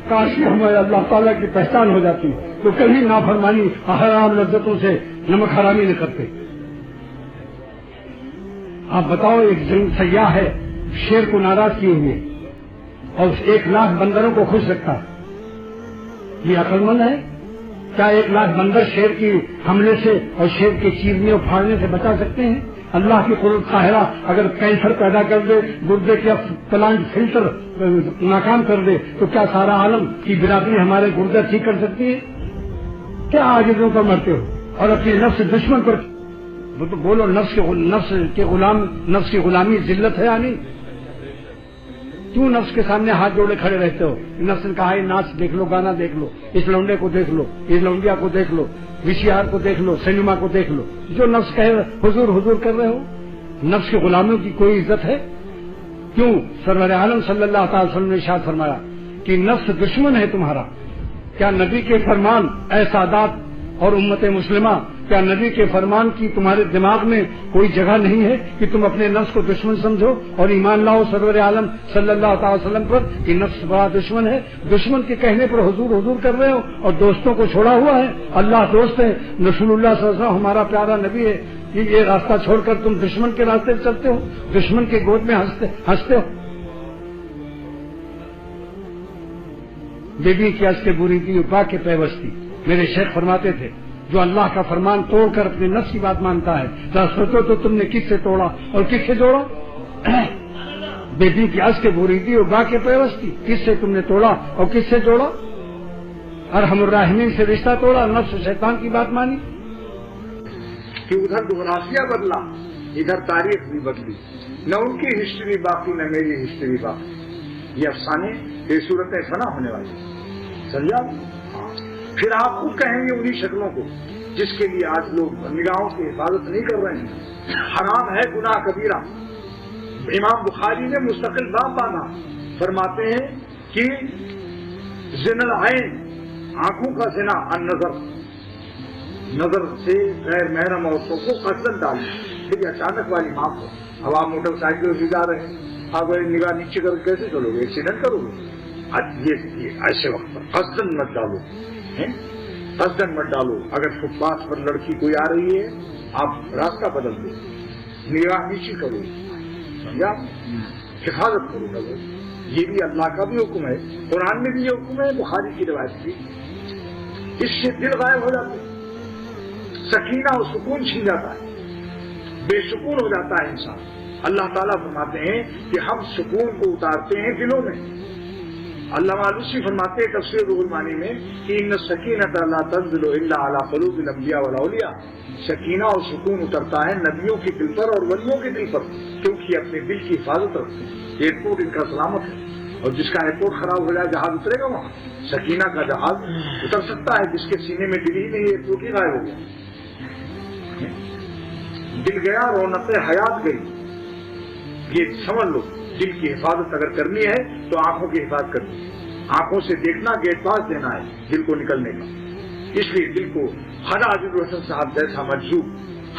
کاشی ہمارے اللہ تعالیٰ کی پہچان ہو جاتی تو کبھی نافرمانی حرام لذتوں سے نمک حرامی نہ کرتے. آپ بتاؤ، ایک سیاح ہے شیر کو ناراض کیے ہوئے اور 1,00,000 بندروں کو خوش رکھتا، یہ عقل مند ہے؟ کیا 1,00,000 بندر شیر کی حملے سے اور شیر کے چیرنے اور پھاڑنے سے بچا سکتے ہیں؟ اللہ کی قدرت قاہرہ اگر کینسر پیدا کر دے، گردے کے پلانٹ فلٹر ناکام کر دے، تو کیا سارا عالم کی برادری ہمارے گردے ٹھیک کر سکتی ہے؟ کیا عاجزوں پر مرتے ہو اور اپنے نفس دشمن پر بولو. نفس کی غلامی ذلت ہے یا نہیں؟ کیوں نفس کے سامنے ہاتھ جوڑے کھڑے رہتے ہو؟ نفس نے کہا ناچ دیکھ لو، گانا دیکھ لو، اس لونڈے کو دیکھ لو، اس لونڈیا کو دیکھ لو، VCR کو دیکھ لو، سنیما کو دیکھ لو. جو نفس کہے حضور حضور کر رہے ہو. نفس کے غلاموں کی کوئی عزت ہے؟ کیوں سرور عالم صلی اللہ تعالی وسلم نے ارشاد فرمایا کہ نفس دشمن ہے تمہارا. کیا نبی کے فرمان اے سادات اور امت مسلمہ، کیا نبی کے فرمان کی تمہارے دماغ میں کوئی جگہ نہیں ہے کہ تم اپنے نفس کو دشمن سمجھو اور ایمان لاؤ سرور عالم صلی اللہ تعالی وسلم پر کہ نفس بڑا دشمن ہے؟ دشمن کے کہنے پر حضور حضور کر رہے ہو اور دوستوں کو چھوڑا ہوا ہے. اللہ دوست ہے، رسول اللہ صلی اللہ علیہ وسلم ہمارا پیارا نبی ہے. یہ راستہ چھوڑ کر تم دشمن کے راستے چلتے ہو، دشمن کے گود میں ہنستے ہو. بی بی کی اس کے بری تھی با کے پیوستی. میرے شیخ فرماتے تھے جو اللہ کا فرمان توڑ کر اپنے نفس کی بات مانتا ہے، ذرا سوچو تو تم نے کس سے توڑا اور کس سے جوڑا. بیٹی کی اس کے بری تھی اور با کے پیوستی، کس سے تم نے توڑا اور کس سے جوڑا. ارحم الراحمین سے رشتہ توڑا، نفس شیطان کی بات مانی کہ ادھر جغرافیہ بدلا، ادھر تاریخ بھی بدلی. نہ ان کی ہسٹری باقی نہ میری ہسٹری باقی. یہ افسانے، یہ صورتیں فنا ہونے والی. سمجھا؟ پھر آپ خود کہیں گے انہی شکلوں کو جس کے لیے آج لوگ نگاہوں کی حفاظت نہیں کر رہے ہیں. حرام ہے، گناہ کبیرہ. امام بخاری نے مستقل باب باندھا، فرماتے ہیں کہ زنا العین، آنکھوں کا زنا، النظر، نظر سے غیر محرم عورتوں کو قصدن ڈالنا. پھر اچانک والی معاف ہو. اب آپ موٹر سائیکل سے جا رہے ہیں، آپ نگاہ نیچے کر کیسے چلو گے؟ ایکسیڈنٹ کرو گے. یہ ایسے وقت پر قصدن مت ڈالو، قصدن مت ڈالو. اگر فٹ پاتھ پر لڑکی کوئی آ رہی ہے، آپ راستہ بدل دو، نگاہ نیچی کرو، سمجھا؟ حفاظت کرو نظر. یہ بھی اللہ کا بھی حکم ہے، قرآن میں بھی یہ حکم ہے، بخاری کی روایت بھی. اس سے دل غائب ہو جاتا ہے، سکینہ اور سکون چھین جاتا ہے، بے سکون ہو جاتا ہے انسان. اللہ تعالیٰ فرماتے ہیں کہ ہم سکون کو اتارتے ہیں دلوں میں. علامہ علوسی فرماتے ہیں تفسیر روح المعانی میں کہ ان السکینۃ لا تنزل الا علی قلوب الانبیاء والاولیاء. سکینہ اور سکون اترتا ہے نبیوں کے دل پر اور ولیوں کے دل پر، کیونکہ یہ اپنے دل کی حفاظت رکھتے ہیں. ایئرپورٹ ان کا سلامت ہے، اور جس کا ایئرپورٹ خراب ہو جائے جہاز اترے گا وہاں. سکینہ کا جہاز اتر سکتا ہے جس کے سینے میں دل ہی نہیں، ایئرپورٹ ہی غائب ہو گیا. دل گیا، رونق حیات گئی. یہ سمجھ لو، دل کی حفاظت اگر کرنی ہے تو آنکھوں کی حفاظت کرنی ہے. آنکھوں سے دیکھنا گیٹ پاس دینا ہے دل کو نکلنے کا. اس لیے دل کو خواجہ عزیز الحسن صاحب جیسا مجذوب،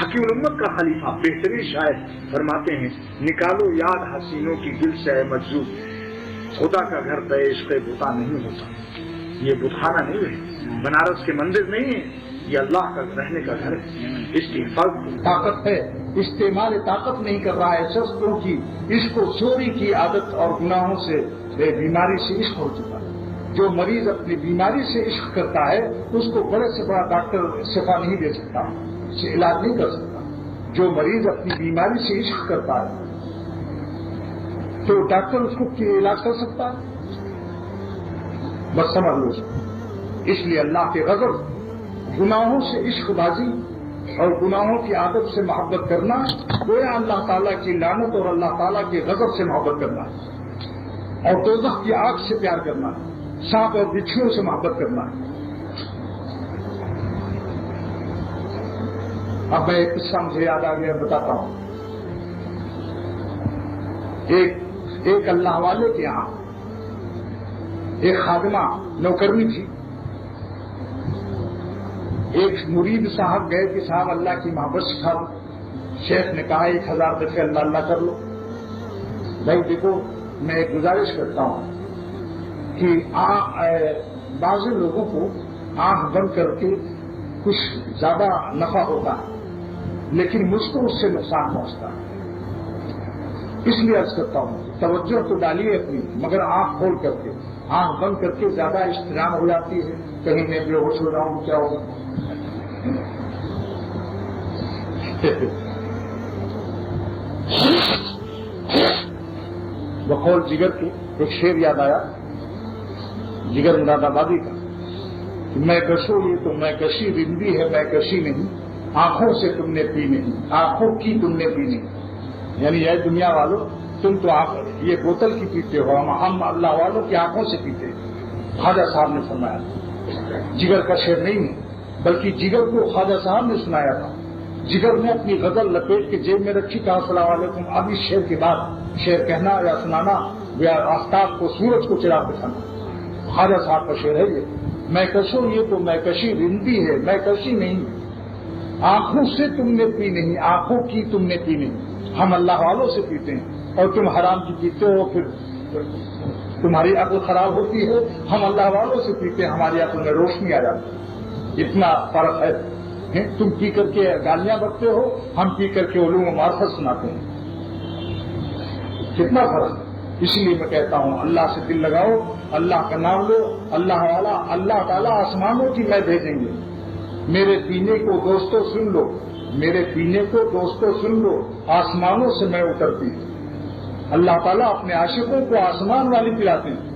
حکیم الامت کا خلیفہ، بہترین شاعر فرماتے ہیں نکالو یاد حسینوں کی دل سے اے مجذوب، خدا کا گھر پہ عشق بتا نہیں ہوتا. یہ بتخانہ نہیں ہے، بنارس کے مندر نہیں ہے، یہ اللہ کا رہنے کا گھر ہے. اس کی حفاظت طاقت ہے، استعمال طاقت نہیں کر رہا ہے شخصوں کی. اس کو چوری کی عادت اور گناہوں سے بیماری سے عشق ہو چکا ہے. جو مریض اپنی بیماری سے عشق کرتا ہے اس کو بڑے سے بڑا ڈاکٹر شفا نہیں دے سکتا، اسے علاج نہیں کر سکتا. جو مریض اپنی بیماری سے عشق کرتا ہے تو ڈاکٹر اس کو علاج کر سکتا ہے؟ بس سمجھ لو. اس لیے اللہ کے غضب، گناہوں سے عشق بازی اور گناہوں کی عادت سے محبت کرنا گویا اللہ تعالیٰ کی لعنت اور اللہ تعالیٰ کے غضب سے محبت کرنا، اور دوزخ کی آگ سے پیار کرنا، سانپ اور بچھوؤں سے محبت کرنا. اب میں ایک قصہ مجھے یاد آ گیا، بتاتا ہوں. ایک اللہ والے کے یہاں ایک خادمہ نوکرنی تھی. ایک مرید صاحب گئے کہ صاحب اللہ کی محبت سکھا دو. شیخ نے کہا 1000 دفعے اللہ اللہ کر لو. بھائی دیکھو میں ایک گزارش کرتا ہوں، کہ بعض لوگوں کو آنکھ بند کر کے کچھ زیادہ نفع ہوتا ہے، لیکن مجھ کو اس سے نقصان پہنچتا ہے. اس لیے عرض کرتا ہوں توجہ تو ڈالیے اپنی، مگر آنکھ کھول کر کے، آنکھ بند کر کے زیادہ اجتناب ہو جاتی ہے، کہیں میں بے ہوش ہو جاؤں کیا ہوگا. بقول جگر کے ایک شعر یاد آیا، جگر مراد آبادی کا، کہ میں کشو یہ تو میں کشی رندی ہے، میں کشی نہیں، آنکھوں سے تم نے پی نہیں، آنکھوں کی تم نے پی نہیں. یعنی اے دنیا والوں، تم تو یہ بوتل کی پیتے ہو، ہم اللہ والوں کی آنکھوں سے پیتے ہیں. خواجہ صاحب نے فرمایا، جگر کا شعر نہیں ہے، بلکہ جگر کو خواجہ صاحب نے سنایا تھا. جگر نے اپنی غزل لپیٹ کے جیب میں رکھی، کہا السلام علیکم. اب اس شعر کے بعد شعر کہنا یا سنانا یا آفتاب کو سورج کو چراغ دکھانا. خواجہ صاحب کا شعر ہے یہ، میں کشو یہ تو میں کشی رندی ہے، میں کشی نہیں، آنکھوں سے تم نے پی نہیں، آنکھوں کی تم نے پی نہیں. ہم اللہ والوں سے پیتے ہیں اور تم حرام کی پیتے ہو، پھر تمہاری عقل خراب ہوتی ہے. ہم اللہ والوں سے پیتے ہیں، ہماری عقل میں روشنی آ جاتی ہے. اتنا فرق ہے. تم پی کر کے گالیاں بکتے ہو، ہم پی کر کے علوم و معرفت سناتے ہیں. کتنا فرق ہے. اس لیے میں کہتا ہوں اللہ سے دل لگاؤ، اللہ کا نام لو. اللہ والا اللہ تعالیٰ آسمانوں کی میں بھیجیں گے. میرے پینے کو دوستوں سن لو، میرے پینے کو دوستوں سن لو، آسمانوں سے میں اترتی ہوں. اللہ تعالیٰ اپنے عاشقوں کو آسمان والی پلاتے ہیں.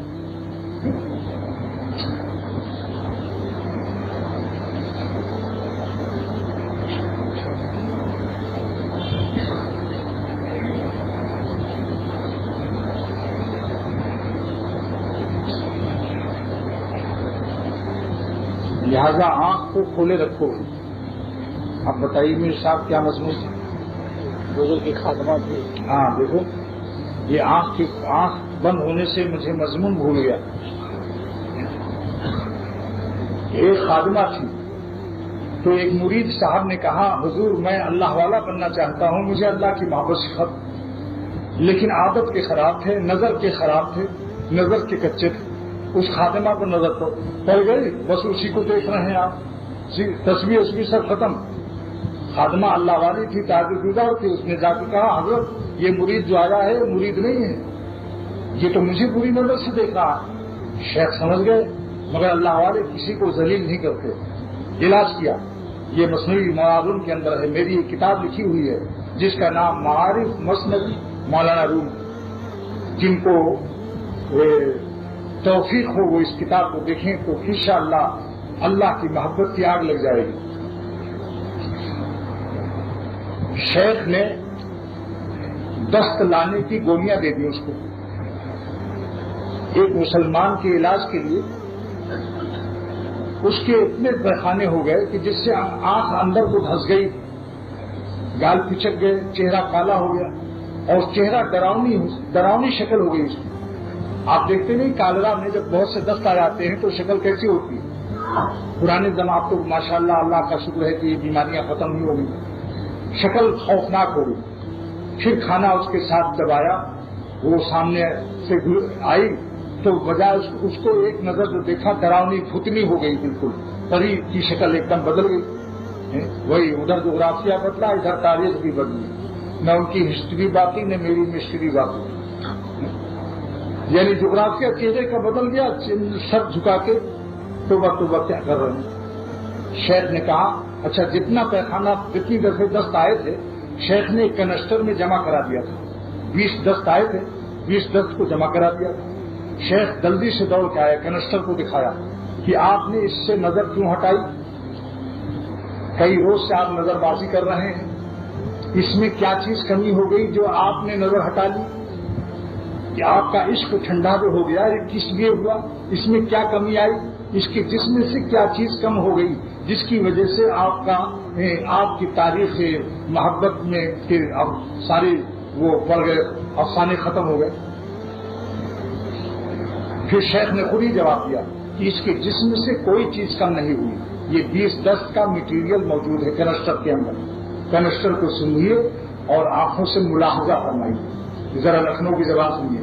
لہذا آنکھ کو کھولے رکھو. اب بتائیے میر صاحب کیا مضمون ہے؟ بزرگ کی خاتمہ تھی. ہاں دیکھو، یہ آنکھ بند ہونے سے مجھے مضمون بھول گیا. ایک خادمہ تھی تو ایک مرید صاحب نے کہا، حضور میں اللہ والا بننا چاہتا ہوں، مجھے اللہ کی محبت سکھا. لیکن عادت کے خراب تھے، نظر کے خراب تھے، نظر کے کچے تھے. اس خاتمہ پر نظر پڑ گئی، بس اسی کو دیکھ رہے ہیں آپ. تصویر سب ختم. خاتمہ اللہ والی تھی، تعجب گزار تھی. اس نے جا کے کہا، حضرت یہ مرید جو آیا ہے مرید نہیں ہے، یہ تو مجھے بری نظر سے دیکھ رہا ہے. شیخ سمجھ گئے، مگر اللہ والے کسی کو ذلیل نہیں کرتے. علاج کیا. یہ مصنوعی معاون کے اندر ہے، میری ایک کتاب لکھی ہوئی ہے جس کا نام معارف مصنوی مولانا روم. جن کو توفیق ہو وہ اس کتاب کو دیکھیں تو انشاءاللہ اللہ کی محبت کی آگ لگ جائے گی. شیخ نے دست لانے کی گولیاں دے دی اس کو. ایک مسلمان کے علاج کے لیے اس کے اتنے پیخانے ہو گئے کہ جس سے آنکھ اندر کو دھس گئی، گال پچک گئے، چہرہ کالا ہو گیا اور چہرہ ڈراؤنی شکل ہو گئی اس کی. آپ دیکھتے نہیں کالرا میں جب بہت سے دست آ جاتے ہیں تو شکل کیسی ہوتی ہے. پرانے زمانے تو ماشاءاللہ اللہ کا شکر ہے کہ یہ بیماریاں ختم نہیں ہو گئی. شکل خوفناک ہو گئی. پھر کھانا اس کے ساتھ دبایا، وہ سامنے سے آئی تو بجائے اس کو ایک نظر جو دیکھا ڈراؤنی بھوتنی ہو گئی، بالکل پری کی شکل ایک دم بدل گئی. وہی ادھر جغرافیہ بدلا، ادھر تاریخ بھی بدلی. نہ ان کی ہسٹری باقی نہ میری مسٹری باقی. یعنی جغرافیہ چہرے کا بدل گیا، سر جھکا کے توبہ کیا کر رہے ہیں. شیخ نے کہا اچھا جتنا پیخانہ جتنی دفعے دست آئے تھے شیخ نے ایک کنسٹر میں جمع کرا دیا تھا. 20 دست آئے تھے، 20 دست کو جمع کرا دیا. شیخ جلدی سے دوڑ کے آیا، کنسٹر کو دکھایا کہ آپ نے اس سے نظر کیوں ہٹائی؟ کئی روز سے آپ نظر بازی کر رہے ہیں، اس میں کیا چیز کمی ہو گئی جو آپ نے نظر ہٹا لی؟ کہ آپ کا عشق ٹھنڈا جو ہو گیا یہ کس لیے ہوا؟ اس میں کیا کمی آئی؟ اس کے جسم سے کیا چیز کم ہو گئی جس کی وجہ سے آپ کی تاریخ محبت میں اب سارے وہ پڑ گئے، افسانے ختم ہو گئے. پھر شیخ نے خود ہی جواب دیا کہ اس کے جسم سے کوئی چیز کم نہیں ہوئی. یہ 20 دست کا مٹیریل موجود ہے کنسٹر کے اندر. کنسٹر کو سنیے اور آنکھوں سے ملاحظہ فرمائیے. ذرا لکھنؤ کی زبان سنیے.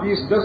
20-10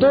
2